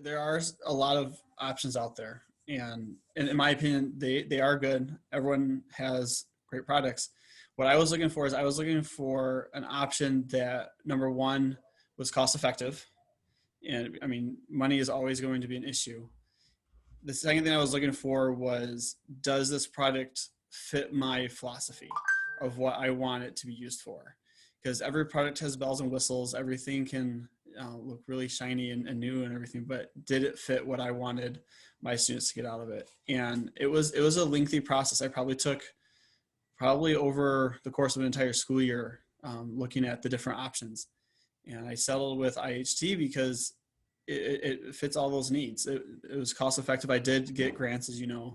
there are a lot of options out there, and in my opinion, they are good. Everyone has great products. What I was looking for is I was looking for an option that, number one, was cost effective. And I mean, money is always going to be an issue. The second thing I was looking for was, does this product fit my philosophy of what I want it to be used for? Because every product has bells and whistles. Everything can look really shiny and new and everything, but did it fit what I wanted my students to get out of it? And it was a lengthy process. I probably took over the course of an entire school year looking at the different options. And I settled with IHT because it fits all those needs. It was cost effective. I did get grants, as you know,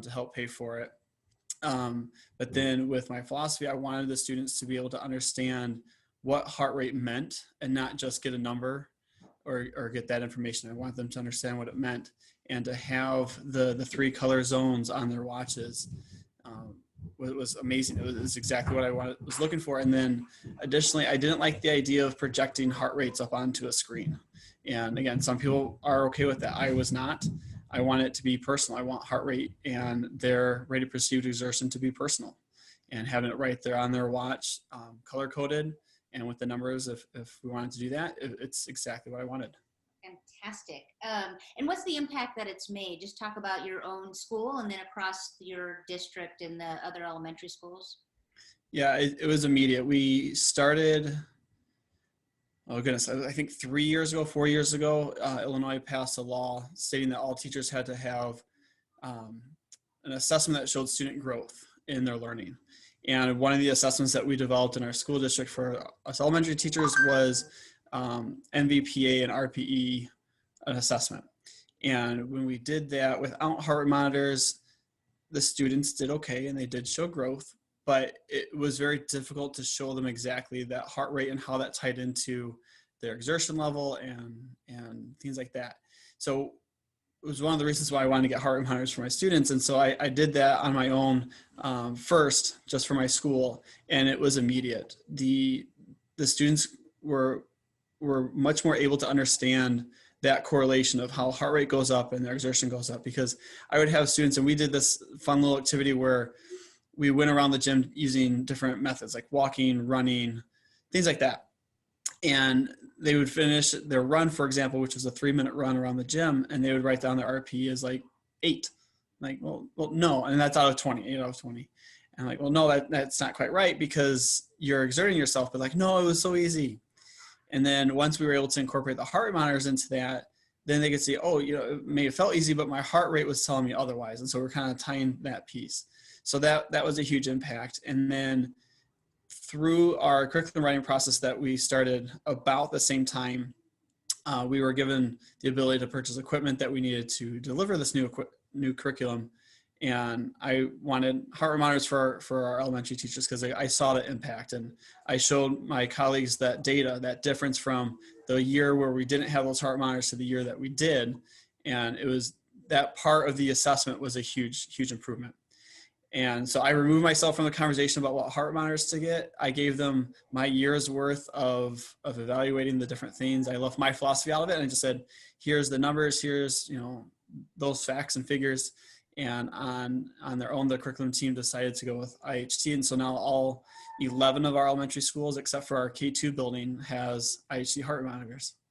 to help pay for it. But then with my philosophy, I wanted the students to be able to understand what heart rate meant and not just get a number or get that information. I want them to understand what it meant, and to have the 3 color zones on their watches was amazing. It was exactly what I was looking for. And then additionally, I didn't like the idea of projecting heart rates up onto a screen. And again, some people are okay with that. I was not. I want it to be personal. I want heart rate and their rate of perceived exertion to be personal, and having it right there on their watch, color coded, and with the numbers, if we wanted to do that, it's exactly what I wanted. Fantastic. And what's the impact that it's made? Just talk about your own school and then across your district and the other elementary schools. Yeah, it was immediate. We started, oh goodness, I think 4 years ago, Illinois passed a law stating that all teachers had to have an assessment that showed student growth in their learning. And one of the assessments that we developed in our school district for us elementary teachers was NVPA and RPE, an assessment. And when we did that without heart rate monitors, the students did okay and they did show growth, but it was very difficult to show them exactly that heart rate and how that tied into their exertion level and things like that. So it was one of the reasons why I wanted to get heart rate monitors for my students. And so I did that on my own first, just for my school, and it was immediate. The students were much more able to understand that correlation of how heart rate goes up and their exertion goes up, because I would have students, and we did this fun little activity where we went around the gym using different methods like walking, running, things like that. And they would finish their run, for example, which was a 3-minute run around the gym, and they would write down their RP as like 8. Like, well, no, and that's out of 20, 8 out of 20. And I'm like, well, no, that's not quite right, because you're exerting yourself. But like, no, it was so easy. And then once we were able to incorporate the heart rate monitors into that, then they could see, oh, it may have felt easy, but my heart rate was telling me otherwise. And so we're kind of tying that piece. So that was a huge impact. And then through our curriculum writing process that we started about the same time, we were given the ability to purchase equipment that we needed to deliver this new curriculum. And I wanted heart rate monitors for our elementary teachers because I saw the impact, and I showed my colleagues that data, that difference from the year where we didn't have those heart monitors to the year that we did. And it was that part of the assessment was a huge, huge improvement. And so I removed myself from the conversation about what heart monitors to get. I gave them my year's worth of evaluating the different things. I left my philosophy out of it, and I just said, here's the numbers, here's those facts and figures. And on their own, the curriculum team decided to go with IHT. And so now all 11 of our elementary schools, except for our K2 building, has IHT heart rate monitors.